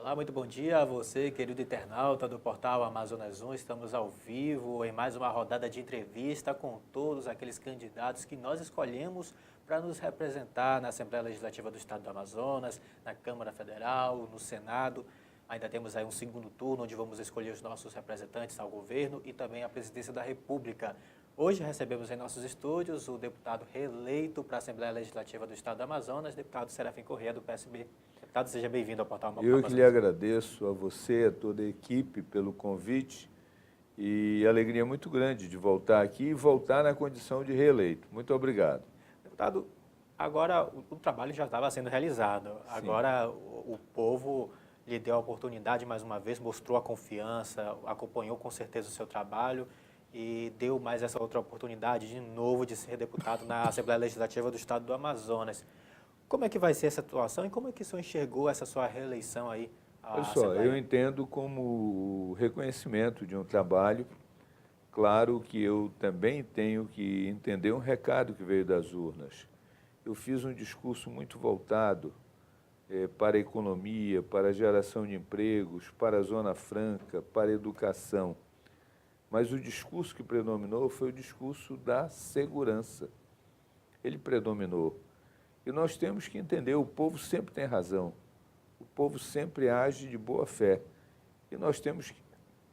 Olá, muito bom dia a você, querido internauta do portal Amazonas 1. Estamos ao vivo em mais uma rodada de entrevista com todos aqueles candidatos que nós escolhemos para nos representar na Assembleia Legislativa do Estado do Amazonas, na Câmara Federal, no Senado. Ainda temos aí um segundo turno, onde vamos escolher os nossos representantes ao governo e também à presidência da República. Hoje recebemos em nossos estúdios o deputado reeleito para a Assembleia Legislativa do Estado do Amazonas, deputado Serafim Corrêa, do PSB. Deputado, seja bem-vindo ao portal Eu Amazonas. que lhe agradeço a você, a toda a equipe pelo convite e alegria muito grande de voltar aqui e voltar na condição de reeleito. Muito obrigado. Deputado, agora o trabalho já estava sendo realizado. Sim. Agora o povo lhe deu a oportunidade mais uma vez, mostrou a confiança, acompanhou com certeza o seu trabalho e deu mais essa outra oportunidade de novo de ser deputado na Assembleia Legislativa do Estado do Amazonas. Como é que vai ser essa atuação e como é que o senhor enxergou essa sua reeleição aí à Olha só, Assembleia? eu entendo como reconhecimento de um trabalho. Claro que eu também tenho que entender um recado que veio das urnas. Eu fiz um discurso muito voltado para a economia, para a geração de empregos, para a Zona Franca, para a educação. Mas o discurso que predominou foi o discurso da segurança. Ele predominou. E nós temos que entender, o povo sempre tem razão, o povo sempre age de boa fé. E nós temos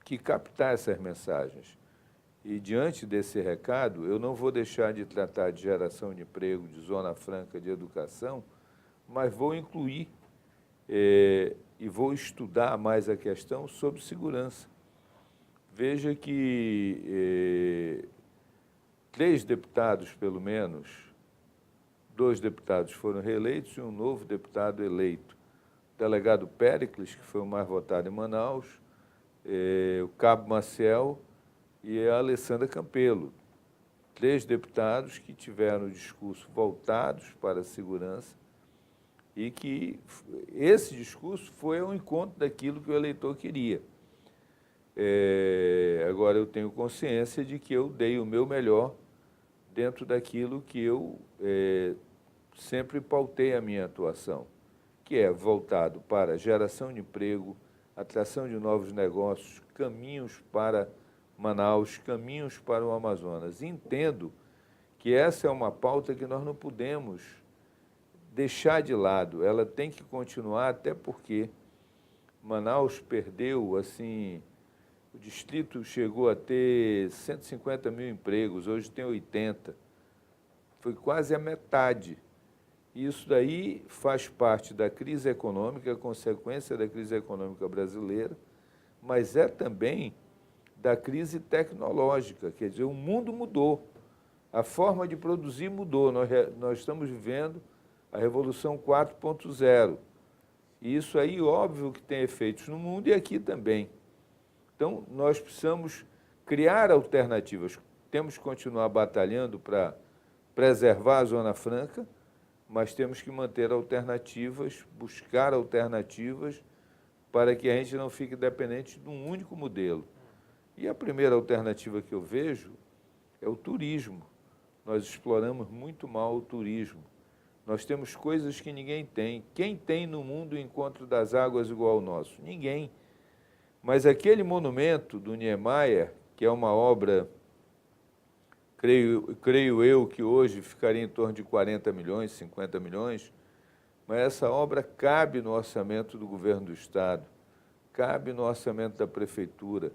que captar essas mensagens. E diante desse recado, eu não vou deixar de tratar de geração de emprego, de Zona Franca, de educação, mas vou incluir e vou estudar mais a questão sobre segurança. Veja que 3 deputados, pelo menos, 2 deputados foram reeleitos e um novo deputado eleito. O delegado Péricles, que foi o mais votado em Manaus, o Cabo Maciel e a Alessandra Campelo. 3 deputados que tiveram o discurso voltados para a segurança e que esse discurso foi ao encontro daquilo que o eleitor queria. Agora, eu tenho consciência de que eu dei o meu melhor dentro daquilo que eu sempre pautei a minha atuação, que é voltado para geração de emprego, atração de novos negócios, caminhos para Manaus, caminhos para o Amazonas. Entendo que essa é uma pauta que nós não podemos deixar de lado, ela tem que continuar, até porque Manaus perdeu, assim, o distrito chegou a ter 150 mil empregos, hoje tem 80. Foi quase a metade. Isso daí faz parte da crise econômica, consequência da crise econômica brasileira, mas é também da crise tecnológica, quer dizer, o mundo mudou, a forma de produzir mudou, nós estamos vivendo a Revolução 4.0, e isso aí, óbvio que tem efeitos no mundo e aqui também. Então, nós precisamos criar alternativas, temos que continuar batalhando para preservar a Zona Franca, mas temos que manter alternativas, buscar alternativas para que a gente não fique dependente de um único modelo. E a primeira alternativa que eu vejo é o turismo. Nós exploramos muito mal o turismo. Nós temos coisas que ninguém tem. Quem tem no mundo o encontro das águas igual ao nosso? Ninguém. Mas aquele monumento do Niemeyer, que é uma obra, creio eu que hoje ficaria em torno de 40 milhões, 50 milhões, mas essa obra cabe no orçamento do governo do Estado, cabe no orçamento da prefeitura.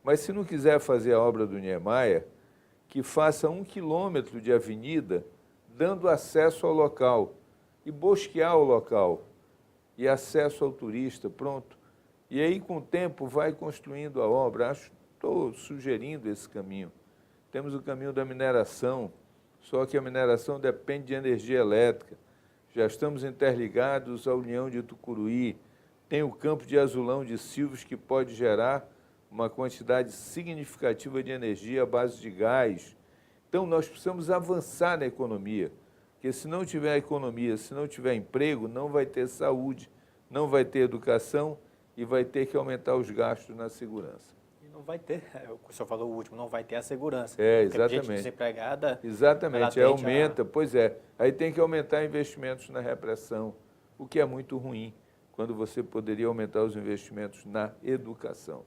Mas se não quiser fazer a obra do Niemeyer, que faça 1 quilômetro de avenida, dando acesso ao local, e bosquear o local, e acesso ao turista, pronto. E aí, com o tempo, vai construindo a obra. Estou sugerindo esse caminho. Temos o caminho da mineração, só que a mineração depende de energia elétrica. Já estamos interligados à União de Tucuruí. Tem o campo de Azulão de Silves, que pode gerar uma quantidade significativa de energia à base de gás. Então, nós precisamos avançar na economia, porque se não tiver economia, se não tiver emprego, não vai ter saúde, não vai ter educação e vai ter que aumentar os gastos na segurança. E não vai ter, o senhor falou o último, não vai ter a segurança. Exatamente. Gente desempregada... Exatamente, aumenta, pois é. Aí tem que aumentar investimentos na repressão, o que é muito ruim. quando você poderia aumentar os investimentos na educação.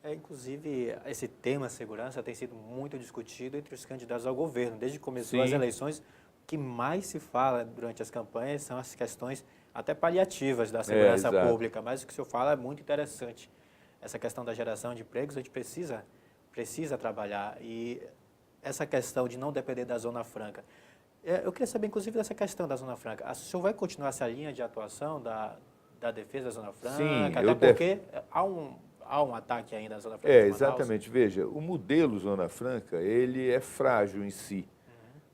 Inclusive, esse tema segurança tem sido muito discutido entre os candidatos ao governo. Desde que começou as Sim. eleições, o que mais se fala durante as campanhas são as questões até paliativas da segurança Exato. pública. Mas o que o senhor fala é muito interessante. Essa questão da geração de empregos, a gente precisa trabalhar. E essa questão de não depender da Zona Franca. Eu queria saber, inclusive, dessa questão da Zona Franca. O senhor vai continuar essa linha de atuação da defesa da Zona Franca? Sim, até porque há um ataque ainda na Zona Franca de Manaus. Exatamente. Veja, o modelo Zona Franca, ele é frágil em si.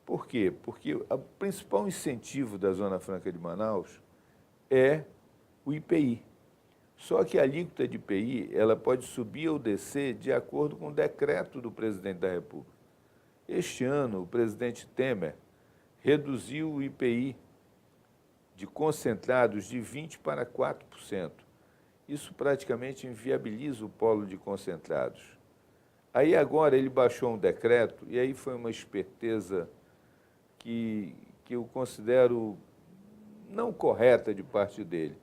Por quê? Porque o principal incentivo da Zona Franca de Manaus é o IPI. Só que a alíquota de IPI, ela pode subir ou descer de acordo com o decreto do presidente da República. Este ano, o presidente Temer reduziu o IPI de concentrados de 20% para 4%. Isso praticamente inviabiliza o polo de concentrados. Aí agora ele baixou um decreto, e aí foi uma esperteza que eu considero não correta de parte dele.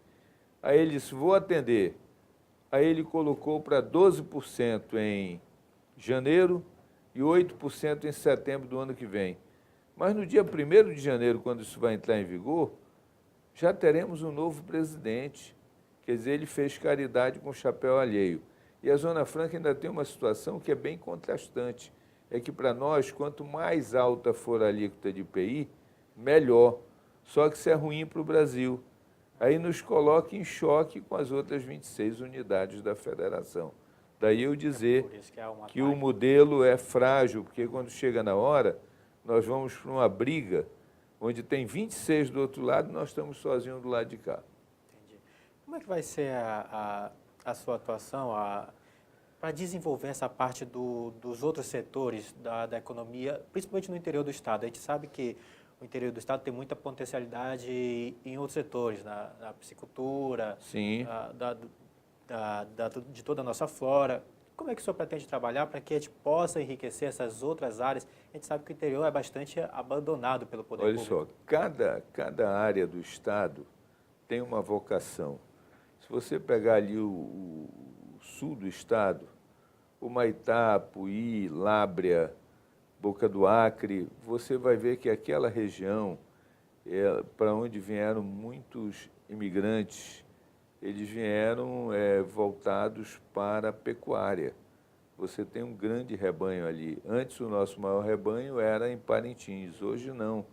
Aí ele disse, vou atender. Aí ele colocou para 12% em janeiro e 8% em setembro do ano que vem. Mas no dia 1º de janeiro, quando isso vai entrar em vigor, já teremos um novo presidente. Quer dizer, ele fez caridade com o chapéu alheio. E a Zona Franca ainda tem uma situação que é bem contrastante. É que, para nós, quanto mais alta for a alíquota de IPI, melhor. Só que isso é ruim para o Brasil. Aí nos coloca em choque com as outras 26 unidades da federação. Daí eu dizer que o modelo é frágil, porque quando chega na hora, nós vamos para uma briga onde tem 26 do outro lado e nós estamos sozinhos do lado de cá. Entendi. Como é que vai ser a sua atuação para desenvolver essa parte dos outros setores da economia, principalmente no interior do Estado? A gente sabe que o interior do Estado tem muita potencialidade em outros setores, na piscicultura, Sim. De toda a nossa flora. Como é que o senhor pretende trabalhar para que a gente possa enriquecer essas outras áreas? A gente sabe que o interior é bastante abandonado pelo poder público. Olha só, cada área do Estado tem uma vocação. Se você pegar ali o sul do Estado, Humaitá, Puí, Lábrea, Boca do Acre, você vai ver que aquela região, para onde vieram muitos imigrantes, eles vieram voltados para a pecuária. Você tem um grande rebanho ali. Antes, o nosso maior rebanho era em Parintins, hoje não.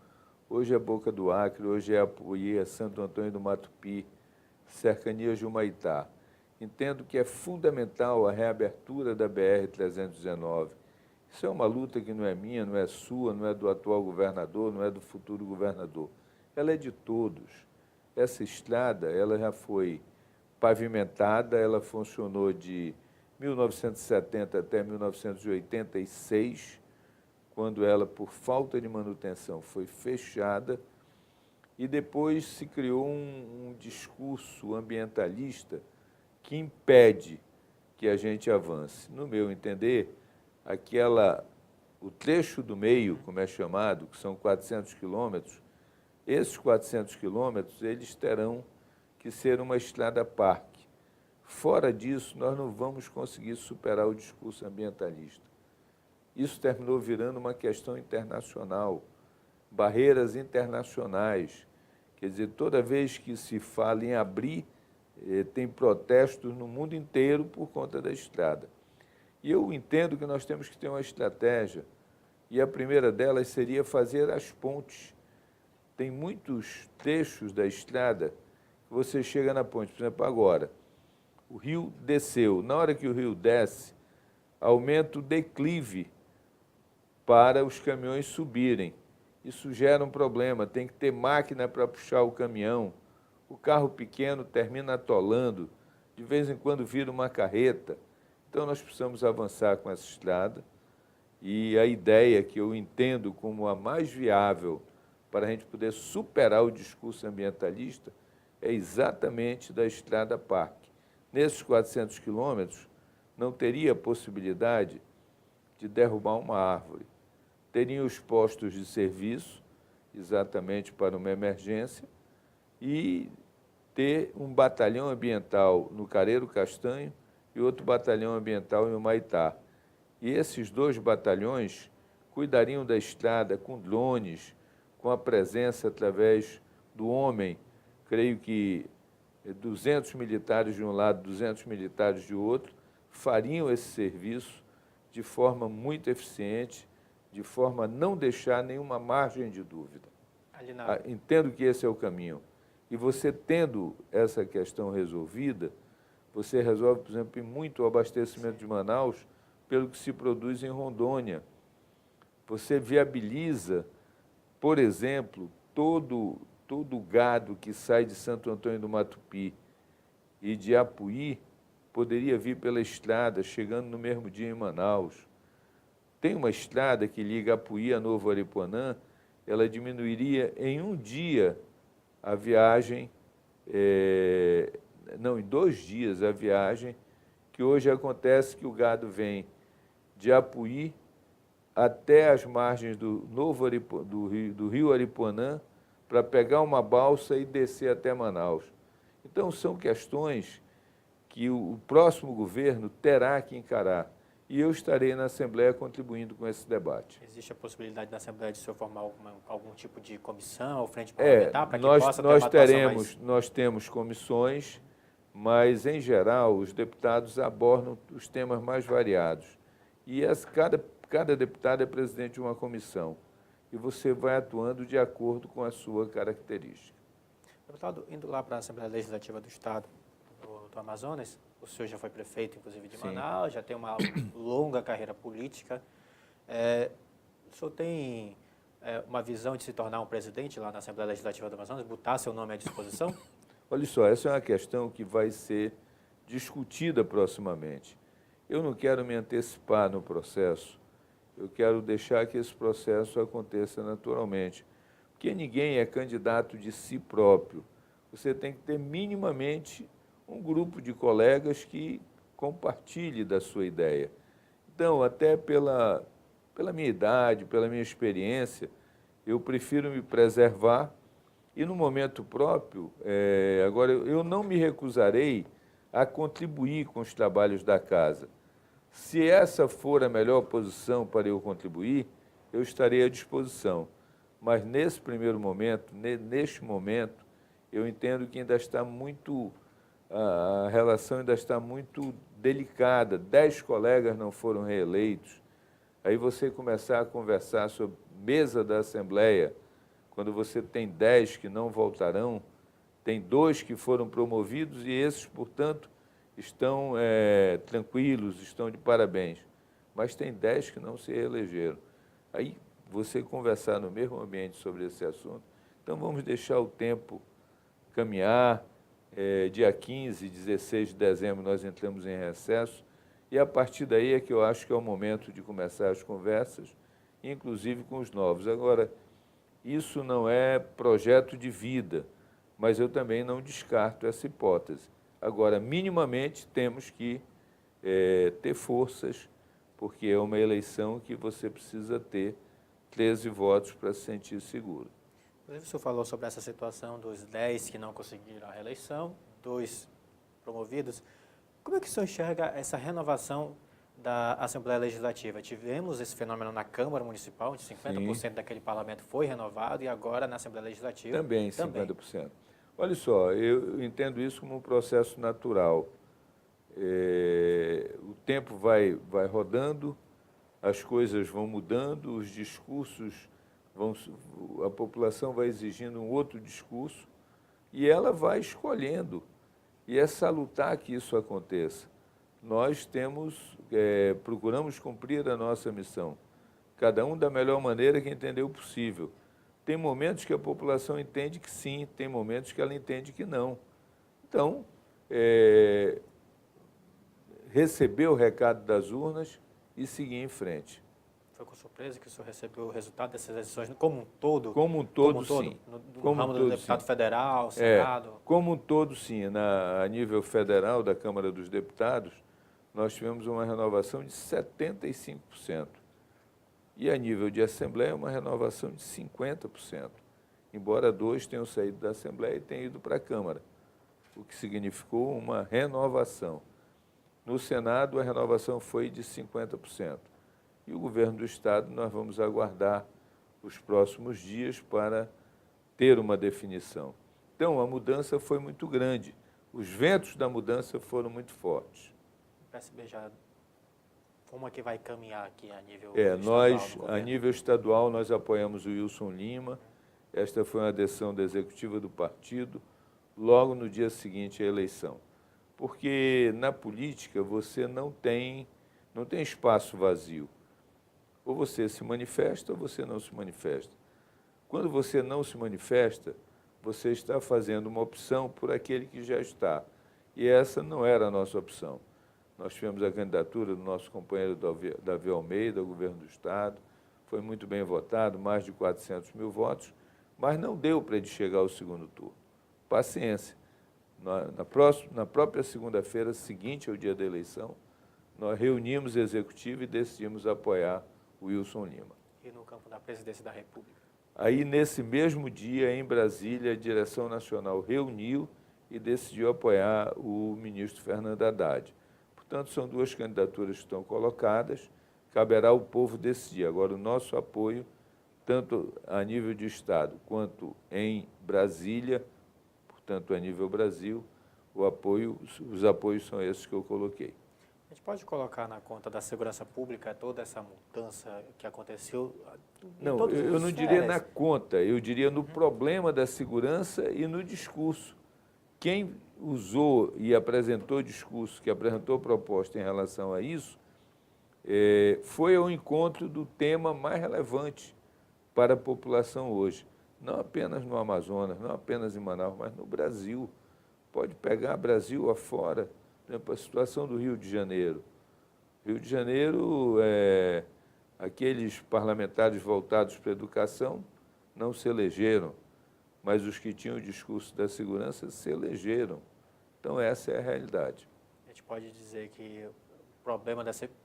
Hoje é Boca do Acre, hoje é Apuí, é Santo Antônio do Matupi, cercanias de Humaitá. Entendo que é fundamental a reabertura da BR-319. Isso é uma luta que não é minha, não é sua, não é do atual governador, não é do futuro governador. Ela é de todos. Essa estrada, ela já foi pavimentada, ela funcionou de 1970 até 1986, quando ela, por falta de manutenção, foi fechada, e depois se criou um discurso ambientalista que impede que a gente avance. No meu entender, o trecho do meio, como é chamado, que são 400 quilômetros, esses 400 quilômetros, eles terão que ser uma estrada-parque. Fora disso, nós não vamos conseguir superar o discurso ambientalista. Isso terminou virando uma questão internacional, barreiras internacionais. Quer dizer, toda vez que se fala em abrir, tem protestos no mundo inteiro por conta da estrada. E eu entendo que nós temos que ter uma estratégia, e a primeira delas seria fazer as pontes. Tem muitos trechos da estrada que você chega na ponte, por exemplo, agora, o rio desceu. Na hora que o rio desce, aumenta o declive para os caminhões subirem. Isso gera um problema, tem que ter máquina para puxar o caminhão. O carro pequeno termina atolando, de vez em quando vira uma carreta. Então, nós precisamos avançar com essa estrada, e a ideia que eu entendo como a mais viável para a gente poder superar o discurso ambientalista é exatamente da estrada parque. Nesses 400 quilômetros, não teria possibilidade de derrubar uma árvore. Teriam os postos de serviço, exatamente para uma emergência, e ter um batalhão ambiental no Careiro Castanho e outro batalhão ambiental em Humaitá. E esses 2 batalhões cuidariam da estrada com drones, com a presença através do homem, creio que 200 militares de um lado, 200 militares de outro, fariam esse serviço de forma muito eficiente, de forma a não deixar nenhuma margem de dúvida. Entendo que esse é o caminho. E você tendo essa questão resolvida, você resolve, por exemplo, muito o abastecimento de Manaus pelo que se produz em Rondônia. Você viabiliza, por exemplo, todo o gado que sai de Santo Antônio do Matupi e de Apuí poderia vir pela estrada, chegando no mesmo dia em Manaus. Tem uma estrada que liga Apuí a Novo Aripuanã, ela diminuiria em um dia a viagem, em 2 dias a viagem, que hoje acontece que o gado vem de Apuí até as margens do rio Aripuanã para pegar uma balsa e descer até Manaus. Então, são questões que o próximo governo terá que encarar. E eu estarei na Assembleia contribuindo com esse debate. Existe a possibilidade da Assembleia de o senhor formar algum tipo de comissão ou frente parlamentar para que possa ter uma atuação mais... Nós temos comissões, mas, em geral, os deputados abordam os temas mais variados. E cada deputado é presidente de uma comissão. E você vai atuando de acordo com a sua característica. Deputado, indo lá para a Assembleia Legislativa do Estado do Amazonas, o senhor já foi prefeito, inclusive, de Manaus, já tem uma longa carreira política. O senhor tem uma visão de se tornar um presidente lá na Assembleia Legislativa do Amazonas, botar seu nome à disposição? Olha só, essa é uma questão que vai ser discutida proximamente. Eu não quero me antecipar no processo, eu quero deixar que esse processo aconteça naturalmente, porque ninguém é candidato de si próprio. Você tem que ter minimamente um grupo de colegas que compartilhe da sua ideia. Então, até pela minha idade, pela minha experiência, eu prefiro me preservar e, no momento próprio, agora, eu não me recusarei a contribuir com os trabalhos da casa. Se essa for a melhor posição para eu contribuir, eu estarei à disposição. Mas, nesse primeiro momento, neste momento, eu entendo que ainda está muito... A relação ainda está muito delicada. 10 colegas não foram reeleitos. Aí você começar a conversar sobre mesa da Assembleia, quando você tem 10 que não voltarão, tem 2 que foram promovidos e esses, portanto, estão tranquilos, estão de parabéns. Mas tem 10 que não se reelegeram. Aí você conversar no mesmo ambiente sobre esse assunto. Então, vamos deixar o tempo caminhar. Dia 15, 16 de dezembro, nós entramos em recesso, e a partir daí é que eu acho que é o momento de começar as conversas, inclusive com os novos. Agora, isso não é projeto de vida, mas eu também não descarto essa hipótese. Agora, minimamente, temos que ter forças, porque é uma eleição que você precisa ter 13 votos para se sentir seguro. Inclusive, o senhor falou sobre essa situação dos 10 que não conseguiram a reeleição, 2 promovidos. Como é que o senhor enxerga essa renovação da Assembleia Legislativa? Tivemos esse fenômeno na Câmara Municipal, onde 50% daquele parlamento foi renovado, e agora na Assembleia Legislativa também 50%. Olha só, eu entendo isso como um processo natural. O tempo vai rodando, as coisas vão mudando, os discursos... a população vai exigindo um outro discurso e ela vai escolhendo. E é salutar que isso aconteça. Nós procuramos cumprir a nossa missão, cada um da melhor maneira que entendeu possível. Tem momentos que a população entende que sim, tem momentos que ela entende que não. Então, receber o recado das urnas e seguir em frente. Foi com surpresa que o senhor recebeu o resultado dessas eleições como um todo? Como um todo, sim. No ramo do deputado federal, Senado? Como um todo, sim. A nível federal da Câmara dos Deputados, nós tivemos uma renovação de 75%. E a nível de Assembleia, uma renovação de 50%. Embora 2 tenham saído da Assembleia e tenham ido para a Câmara. o que significou uma renovação. No Senado, a renovação foi de 50%. E o governo do Estado, nós vamos aguardar os próximos dias para ter uma definição. Então, a mudança foi muito grande. Os ventos da mudança foram muito fortes. O PSB já... Como é que vai caminhar aqui a nível Nós, estadual? a nível estadual, nós apoiamos o Wilson Lima. Esta foi uma decisão da executiva do partido, logo no dia seguinte à eleição. Porque na política você não tem espaço vazio. Ou você se manifesta ou você não se manifesta. Quando você não se manifesta, você está fazendo uma opção por aquele que já está. E essa não era a nossa opção. Nós tivemos a candidatura do nosso companheiro Davi Almeida, ao governo do Estado, foi muito bem votado, mais de 400 mil votos, mas não deu para ele chegar ao segundo turno. Paciência. Na própria segunda-feira seguinte ao dia da eleição, nós reunimos o executivo e decidimos apoiar o Wilson Lima. E no campo da presidência da República? Aí, nesse mesmo dia, em Brasília, a direção nacional reuniu e decidiu apoiar o ministro Fernando Haddad. Portanto, são duas candidaturas que estão colocadas, caberá ao povo decidir. Agora, o nosso apoio, tanto a nível de Estado quanto em Brasília, portanto, a nível Brasil, os apoios são esses que eu coloquei. A gente pode colocar na conta da segurança pública toda essa mudança que aconteceu? Não, eu não diria na conta, eu diria no problema da segurança e no discurso. Quem usou e apresentou discurso, que apresentou proposta em relação a isso, foi ao encontro do tema mais relevante para a população hoje. Não apenas no Amazonas, não apenas em Manaus, mas no Brasil. Pode pegar Brasil afora, por exemplo, a situação do Rio de Janeiro. Rio de Janeiro, aqueles parlamentares voltados para a educação não se elegeram, mas os que tinham o discurso da segurança se elegeram. Então, essa é a realidade. A gente pode dizer que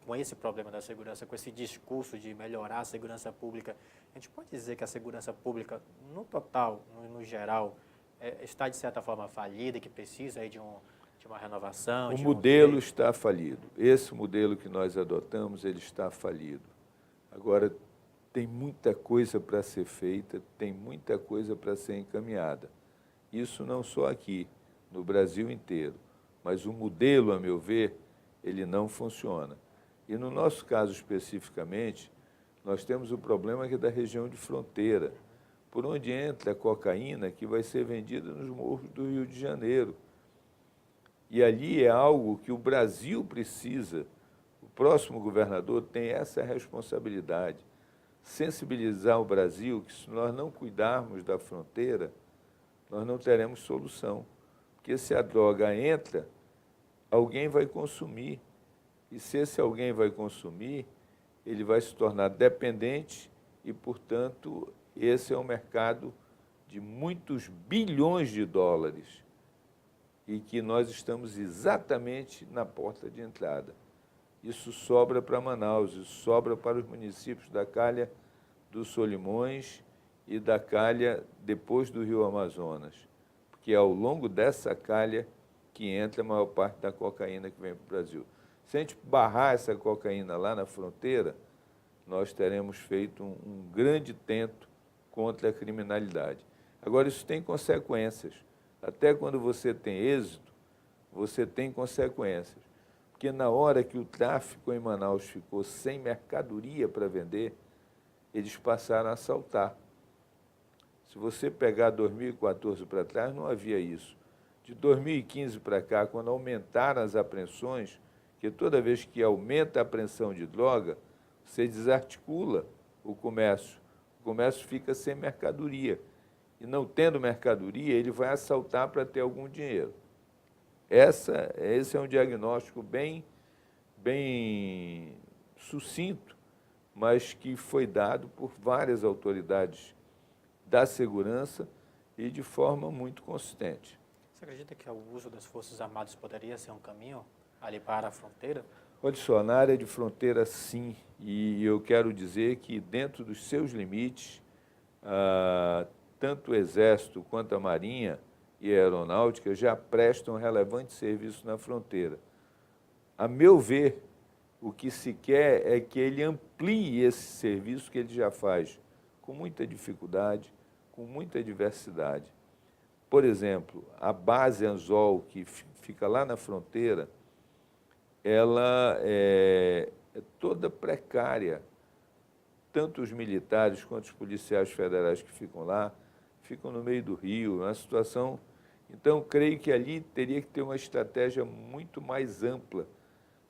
com esse problema da segurança, com esse discurso de melhorar a segurança pública, a gente pode dizer que a segurança pública, no total, no geral, está, de certa forma, falida, que precisa aí de uma renovação? O modelo está falido. Esse modelo que nós adotamos, ele está falido. Agora, tem muita coisa para ser feita, tem muita coisa para ser encaminhada. Isso não só aqui, no Brasil inteiro, mas o modelo, a meu ver, ele não funciona. E no nosso caso especificamente, nós temos o problema que é da região de fronteira, por onde entra a cocaína que vai ser vendida nos morros do Rio de Janeiro. E ali é algo que o Brasil precisa, o próximo governador tem essa responsabilidade, sensibilizar o Brasil que se nós não cuidarmos da fronteira, nós não teremos solução. Porque se a droga entra, alguém vai consumir. E se esse alguém vai consumir, ele vai se tornar dependente e, portanto, esse é um mercado de muitos bilhões de dólares e que nós estamos exatamente na porta de entrada. Isso sobra para Manaus, isso sobra para os municípios da Calha dos Solimões e da Calha depois do Rio Amazonas, porque é ao longo dessa calha que entra a maior parte da cocaína que vem para o Brasil. Se a gente barrar essa cocaína lá na fronteira, nós teremos feito um grande tento contra a criminalidade. Agora, isso tem consequências. Até quando você tem êxito, você tem consequências. Porque na hora que o tráfico em Manaus ficou sem mercadoria para vender, eles passaram a assaltar. Se você pegar 2014 para trás, não havia isso. De 2015 para cá, quando aumentaram as apreensões, que toda vez que aumenta a apreensão de droga, você desarticula o comércio fica sem mercadoria. E não tendo mercadoria, ele vai assaltar para ter algum dinheiro. Esse é um diagnóstico bem sucinto, mas que foi dado por várias autoridades da segurança e de forma muito consistente. Você acredita que o uso das Forças Armadas poderia ser um caminho ali para a fronteira? Olha só, na área de fronteira, sim, e eu quero dizer que dentro dos seus limites, tanto o Exército quanto a Marinha e Aeronáutica já prestam relevante serviço na fronteira. A meu ver, o que se quer é que ele amplie esse serviço que ele já faz com muita dificuldade, com muita diversidade. Por exemplo, a base Anzol, que fica lá na fronteira, ela é toda precária. Tanto os militares quanto os policiais federais que ficam lá, ficam no meio do rio, é uma situação... Então, creio que ali teria que ter uma estratégia muito mais ampla,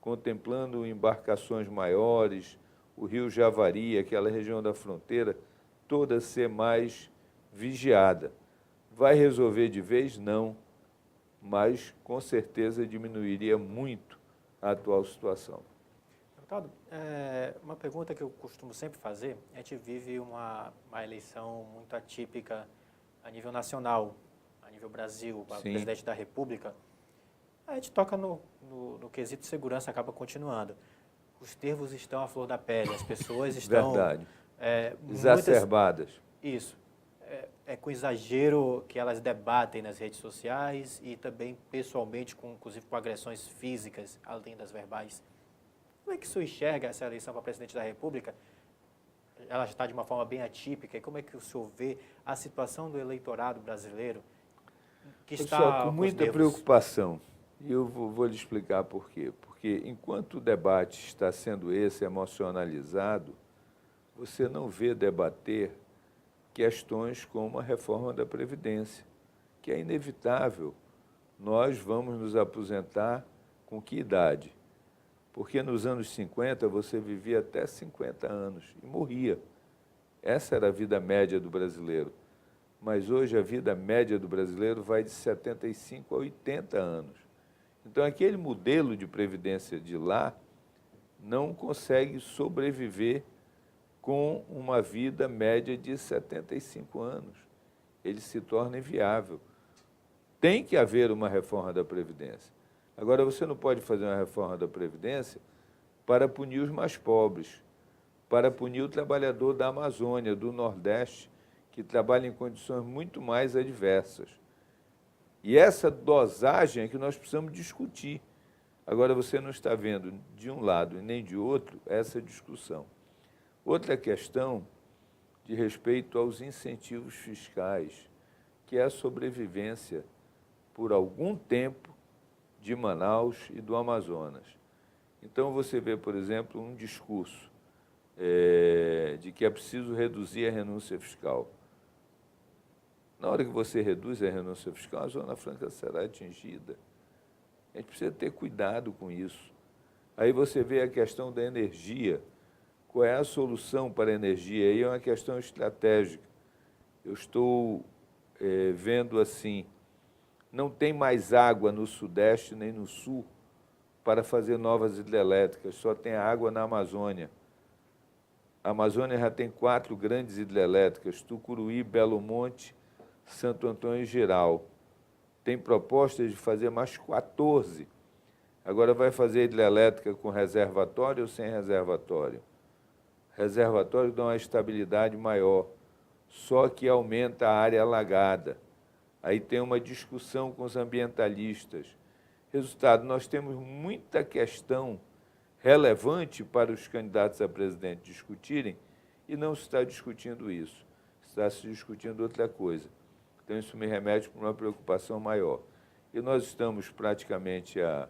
contemplando embarcações maiores, o rio Javari, aquela região da fronteira, toda ser mais vigiada. Vai resolver de vez? Não, mas com certeza diminuiria muito a atual situação. Deputado, uma pergunta que eu costumo sempre fazer, a gente vive uma eleição muito atípica a nível nacional, a nível Brasil, para presidente da República. A gente toca no quesito de segurança, acaba continuando. Os nervos estão à flor da pele, as pessoas estão... Verdade. Exacerbadas. Isso. É com exagero que elas debatem nas redes sociais e também pessoalmente, inclusive com agressões físicas, além das verbais. Como é que o senhor enxerga essa eleição para presidente da República? Ela está de uma forma bem atípica. E como é que o senhor vê a situação do eleitorado brasileiro que está com muita preocupação? E eu vou lhe explicar por quê. Porque enquanto o debate está sendo esse emocionalizado, você não vê debater questões como a reforma da Previdência, que é inevitável. Nós vamos nos aposentar com que idade? Porque nos anos 50 você vivia até 50 anos e morria. Essa era a vida média do brasileiro. Mas hoje a vida média do brasileiro vai de 75 a 80 anos. Então aquele modelo de previdência de lá não consegue sobreviver com uma vida média de 75 anos. Ele se torna inviável. Tem que haver uma reforma da Previdência. Agora, você não pode fazer uma reforma da Previdência para punir os mais pobres, para punir o trabalhador da Amazônia, do Nordeste, que trabalha em condições muito mais adversas. E essa dosagem é que nós precisamos discutir. Agora, você não está vendo de um lado e nem de outro essa discussão. Outra questão de respeito aos incentivos fiscais, que é a sobrevivência, por algum tempo, de Manaus e do Amazonas. Então, você vê, por exemplo, um discurso de que é preciso reduzir a renúncia fiscal. Na hora que você reduz a renúncia fiscal, a Zona Franca será atingida. A gente precisa ter cuidado com isso. Aí você vê a questão da energia. Qual é a solução para a energia? Aí é uma questão estratégica. Eu estou vendo assim, não tem mais água no Sudeste nem no Sul para fazer novas hidrelétricas, só tem água na Amazônia. A Amazônia já tem 4 grandes hidrelétricas, Tucuruí, Belo Monte, Santo Antônio e Geral. Tem propostas de fazer mais 14. Agora vai fazer hidrelétrica com reservatório ou sem reservatório? Reservatório dá uma estabilidade maior, só que aumenta a área alagada. Aí tem uma discussão com os ambientalistas. Resultado, nós temos muita questão relevante para os candidatos a presidente discutirem e não se está discutindo isso. Está se discutindo outra coisa. Então, isso me remete para uma preocupação maior. E nós estamos praticamente a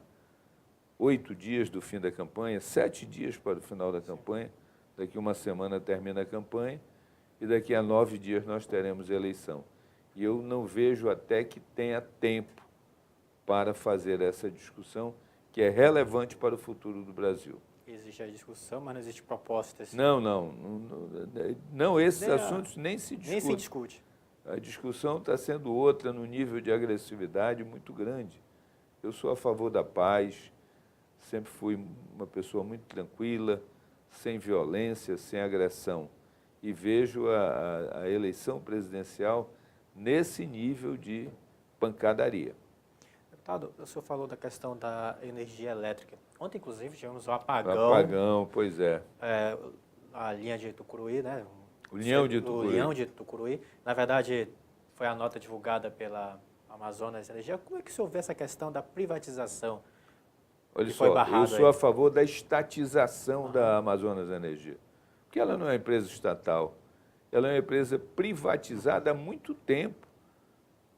8 dias do fim da campanha, 7 dias para o final da campanha. Daqui uma semana termina a campanha e daqui a 9 dias nós teremos a eleição. E eu não vejo até que tenha tempo para fazer essa discussão, que é relevante para o futuro do Brasil. Existe a discussão, mas não existe propostas. Não, esses assuntos nem se discutem. Nem se discute. A discussão está sendo outra, no nível de agressividade muito grande. Eu sou a favor da paz, sempre fui uma pessoa muito tranquila, sem violência, sem agressão. E vejo a eleição presidencial nesse nível de pancadaria. Deputado, o senhor falou da questão da energia elétrica. Ontem, inclusive, tivemos um apagão. Apagão, pois é. A linha de Tucuruí, né? O Linhão de Tucuruí. O Linhão de Tucuruí. Na verdade, foi a nota divulgada pela Amazonas Energia. Como é que o senhor vê essa questão da privatização Olha que foi só, eu barrada sou aí? a favor da estatização da Amazonas Energia, porque ela não é uma empresa estatal, ela é uma empresa privatizada há muito tempo,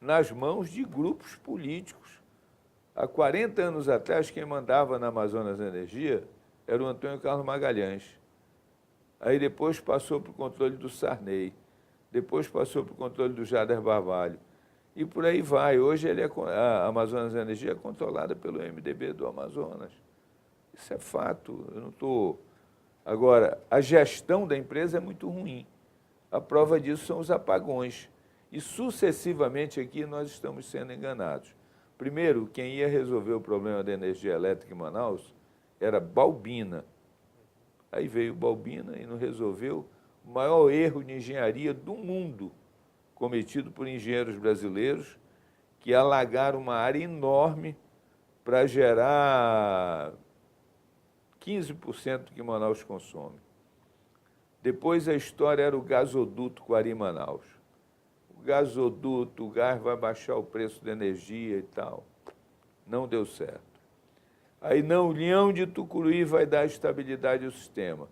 nas mãos de grupos políticos. Há 40 anos atrás, quem mandava na Amazonas Energia era o Antônio Carlos Magalhães. Aí depois passou para o controle do Sarney, depois passou para o controle do Jader Barbalho. E por aí vai. Hoje a Amazonas Energia é controlada pelo MDB do Amazonas. Isso é fato. Eu não estou... Agora, a gestão da empresa é muito ruim. A prova disso são os apagões. E sucessivamente aqui nós estamos sendo enganados. Primeiro, quem ia resolver o problema da energia elétrica em Manaus era Baubina. Aí veio Baubina e não resolveu o maior erro de engenharia do mundo, cometido por engenheiros brasileiros, que alagaram uma área enorme para gerar 15% do que Manaus consome. Depois a história era o gasoduto Guari-Manaus. O gasoduto, o gás vai baixar o preço da energia e tal. Não deu certo. Aí não, o Leão de Tucuruí vai dar estabilidade ao sistema.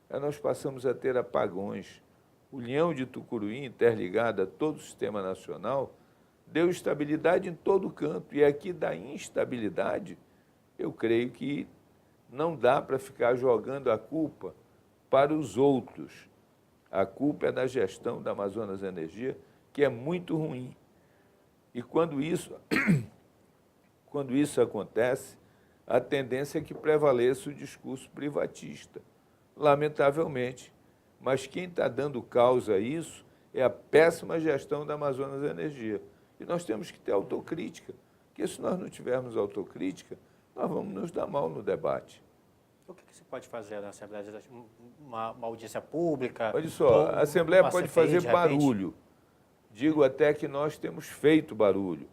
Aí nós passamos a ter apagões. O Leão de Tucuruí, interligado a todo o sistema nacional, deu estabilidade em todo canto. E aqui da instabilidade, eu creio que não dá para ficar jogando a culpa para os outros. A culpa é da gestão da Amazonas Energia, que é muito ruim. E quando isso acontece, a tendência é que prevaleça o discurso privatista, lamentavelmente. Mas quem está dando causa a isso é a péssima gestão da Amazonas Energia. E nós temos que ter autocrítica, porque se nós não tivermos autocrítica, nós vamos nos dar mal no debate. O que se pode fazer na Assembleia Legislativa? Uma audiência pública? Olha só, a Assembleia pode fazer de repente? barulho. Digo até que nós temos feito barulho.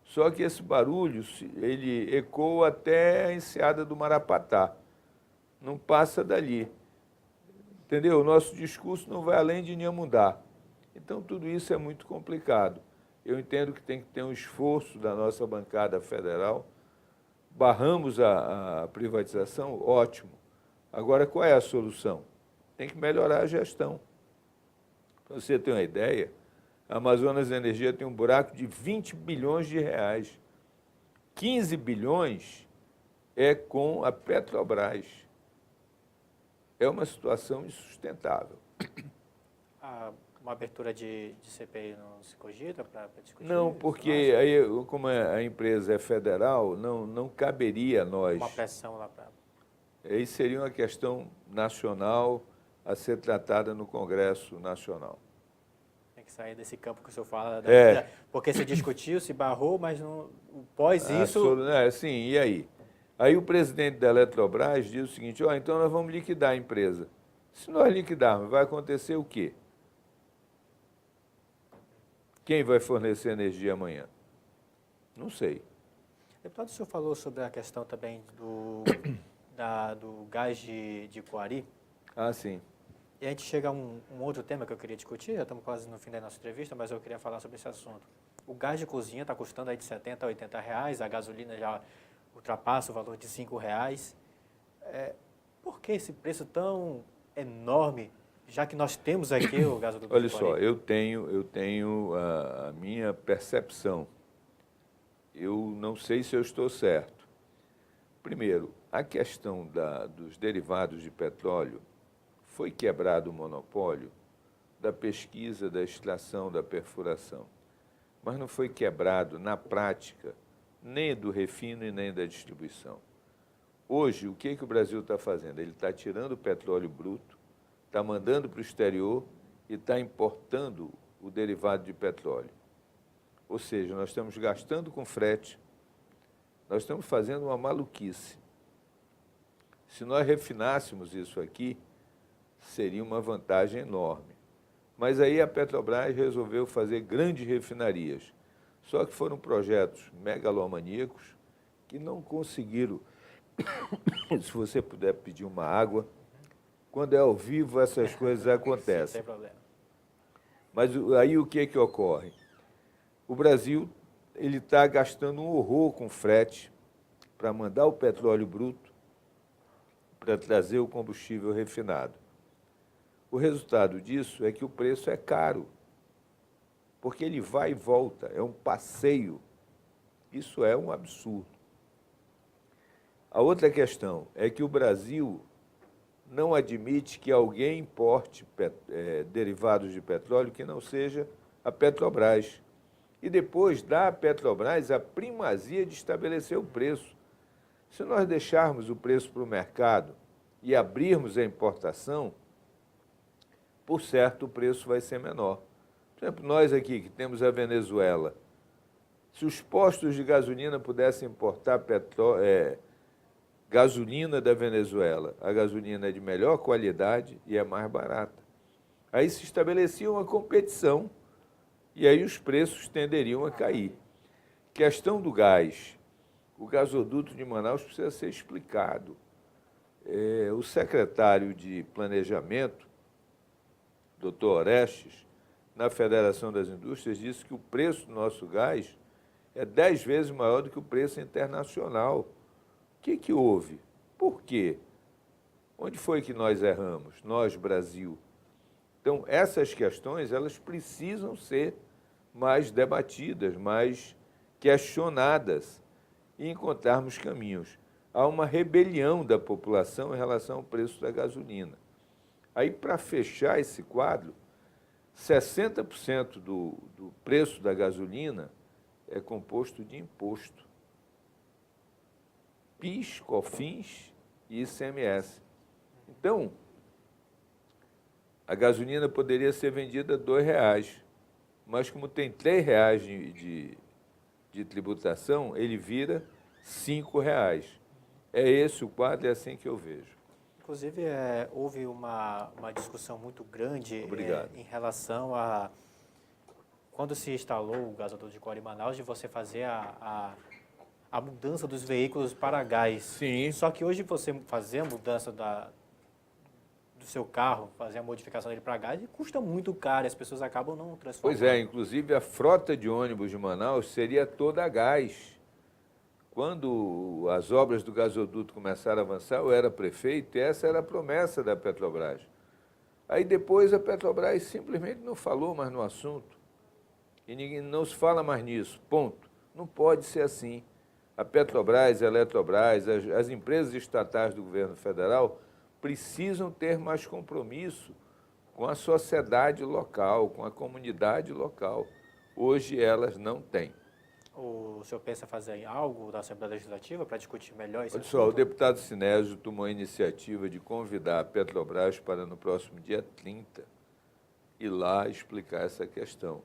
Só que esse barulho, ele ecoa até a enseada do Marapatá. Não passa dali. Entendeu? O nosso discurso não vai além de Inhamundá. Então, tudo isso é muito complicado. Eu entendo que tem que ter um esforço da nossa bancada federal. Barramos a privatização, ótimo. Agora, qual é a solução? Tem que melhorar a gestão. Para você ter uma ideia, a Amazonas Energia tem um buraco de 20 bilhões de reais. 15 bilhões é com a Petrobras. É uma situação insustentável. Uma abertura de CPI não se cogita para discutir? Não, porque aí, como a empresa é federal, não caberia a nós. Uma pressão lá para... Aí seria uma questão nacional a ser tratada no Congresso Nacional. Tem que sair desse campo que o senhor fala. É. Porque se discutiu, se barrou, mas não, pós isso... Sim, e aí? Aí o presidente da Eletrobras diz o seguinte, então nós vamos liquidar a empresa. Se nós liquidarmos, vai acontecer o quê? Quem vai fornecer energia amanhã? Não sei. Deputado, o senhor falou sobre a questão também do gás de Coari. Ah, sim. E a gente chega a um outro tema que eu queria discutir, já estamos quase no fim da nossa entrevista, mas eu queria falar sobre esse assunto. O gás de cozinha está custando aí de R$70 a R$80, a gasolina já ultrapassa o valor de R$5. Por que esse preço tão enorme, já que nós temos aqui o gasoduto? Olha só, eu tenho a minha percepção. Eu não sei se eu estou certo. Primeiro, a questão dos derivados de petróleo, foi quebrado o monopólio da pesquisa, da extração, da perfuração. Mas não foi quebrado, na prática, nem do refino e nem da distribuição. Hoje, o que o Brasil está fazendo? Ele está tirando o petróleo bruto, está mandando para o exterior e está importando o derivado de petróleo. Ou seja, nós estamos gastando com frete, nós estamos fazendo uma maluquice. Se nós refinássemos isso aqui, seria uma vantagem enorme. Mas aí a Petrobras resolveu fazer grandes refinarias. Só que foram projetos megalomaníacos que não conseguiram. Se você puder pedir uma água, quando é ao vivo essas coisas acontecem. Sem problema. Mas aí o que ocorre? O Brasil ele está gastando um horror com frete para mandar o petróleo bruto para trazer o combustível refinado. O resultado disso é que o preço é caro, porque ele vai e volta, é um passeio. Isso é um absurdo. A outra questão é que o Brasil não admite que alguém importe derivados de petróleo que não seja a Petrobras. E depois dá à Petrobras a primazia de estabelecer o preço. Se nós deixarmos o preço para o mercado e abrirmos a importação, por certo o preço vai ser menor. Por exemplo, nós aqui que temos a Venezuela, se os postos de gasolina pudessem importar gasolina da Venezuela, a gasolina é de melhor qualidade e é mais barata. Aí se estabelecia uma competição e aí os preços tenderiam a cair. Questão do gás. O gasoduto de Manaus precisa ser explicado. O secretário de Planejamento, Dr. Orestes, na Federação das Indústrias, disse que o preço do nosso gás é 10 vezes maior do que o preço internacional. O que houve? Por quê? Onde foi que nós erramos? Nós, Brasil. Então, essas questões, elas precisam ser mais debatidas, mais questionadas e encontrarmos caminhos. Há uma rebelião da população em relação ao preço da gasolina. Aí, para fechar esse quadro, 60% do preço da gasolina é composto de imposto. PIS, COFINS e ICMS. Então, a gasolina poderia ser vendida a R$2, mas como tem R$3 de tributação, ele vira R$5. É esse o quadro, é assim que eu vejo. Inclusive, houve uma discussão muito grande em relação a, quando se instalou o gasoduto de Coari Manaus, de você fazer a mudança dos veículos para gás. Sim. Só que hoje você fazer a mudança do seu carro, fazer a modificação dele para gás, custa muito caro e as pessoas acabam não transformando. Pois é, inclusive a frota de ônibus de Manaus seria toda a gás. Quando as obras do gasoduto começaram a avançar, eu era prefeito e essa era a promessa da Petrobras. Aí depois a Petrobras simplesmente não falou mais no assunto. E ninguém não se fala mais nisso, ponto. Não pode ser assim. A Petrobras, a Eletrobras, as empresas estatais do governo federal precisam ter mais compromisso com a sociedade local, com a comunidade local. Hoje elas não têm. O senhor pensa fazer algo da Assembleia Legislativa para discutir melhor esse Olha assunto? só, o deputado Sinésio tomou a iniciativa de convidar a Petrobras para no próximo dia 30 ir lá explicar essa questão.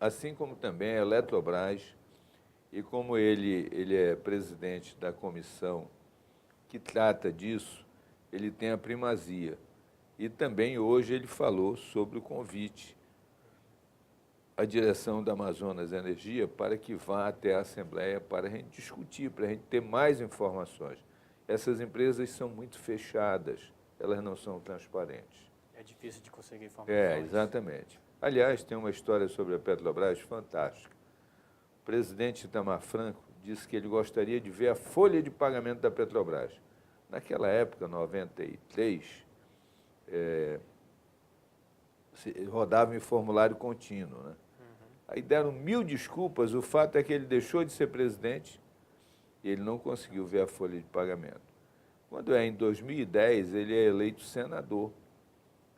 Assim como também a Eletrobras, e como ele é presidente da comissão que trata disso, ele tem a primazia. E também hoje ele falou sobre o convite à direção da Amazonas Energia para que vá até a Assembleia para a gente discutir, para a gente ter mais informações. Essas empresas são muito fechadas, elas não são transparentes. É difícil de conseguir informações. Exatamente. Aliás, tem uma história sobre a Petrobras fantástica. O presidente Itamar Franco disse que ele gostaria de ver a folha de pagamento da Petrobras. Naquela época, 93, rodava em formulário contínuo, né? Aí deram 1000 desculpas, o fato é que ele deixou de ser presidente e ele não conseguiu ver a folha de pagamento. Quando em 2010, ele é eleito senador.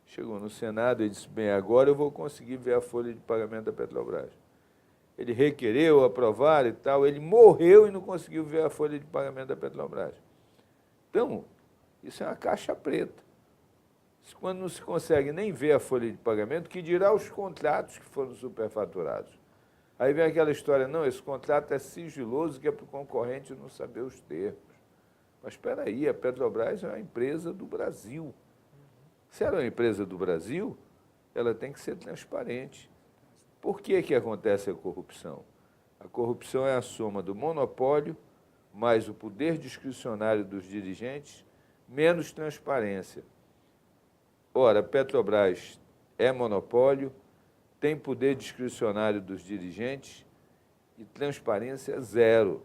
Chegou no Senado e disse, bem, agora eu vou conseguir ver a folha de pagamento da Petrobras. Ele requereu, aprovaram e tal, ele morreu e não conseguiu ver a folha de pagamento da Petrobras. Então, isso é uma caixa preta. Quando não se consegue nem ver a folha de pagamento, que dirá os contratos que foram superfaturados. Aí vem aquela história, não, esse contrato é sigiloso, que é para o concorrente não saber os termos. Mas espera aí, a Petrobras é uma empresa do Brasil. Se ela é uma empresa do Brasil, ela tem que ser transparente. Por que acontece a corrupção? A corrupção é a soma do monopólio, mais o poder discricionário dos dirigentes, menos transparência. Ora, a Petrobras é monopólio, tem poder discricionário dos dirigentes e transparência zero.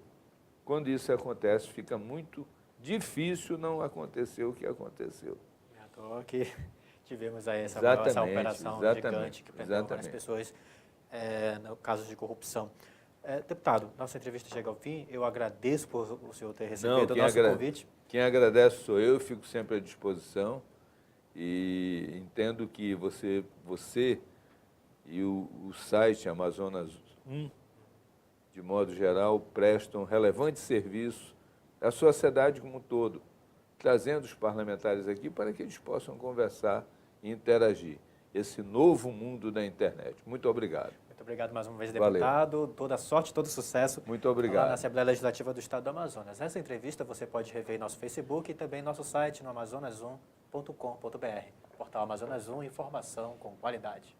Quando isso acontece, fica muito difícil não acontecer o que aconteceu. À toa que tivemos aí essa Exatamente, operação exatamente, gigante que prendeu várias exatamente. pessoas no caso de corrupção. Deputado, nossa entrevista chega ao fim. Eu agradeço por o senhor ter recebido o nosso convite. Quem agradece sou eu fico sempre à disposição e entendo que você e o site Amazonas 1, de modo geral, prestam relevante serviço à sociedade como um todo, trazendo os parlamentares aqui para que eles possam conversar e interagir. Esse novo mundo da internet. Muito obrigado. Muito obrigado mais uma vez, Valeu. deputado. Toda sorte, todo sucesso. Muito obrigado. Lá na Assembleia Legislativa do Estado do Amazonas. Essa entrevista você pode rever em nosso Facebook e também nosso site no amazonas1.com.br. Portal Amazonas 1, informação com qualidade.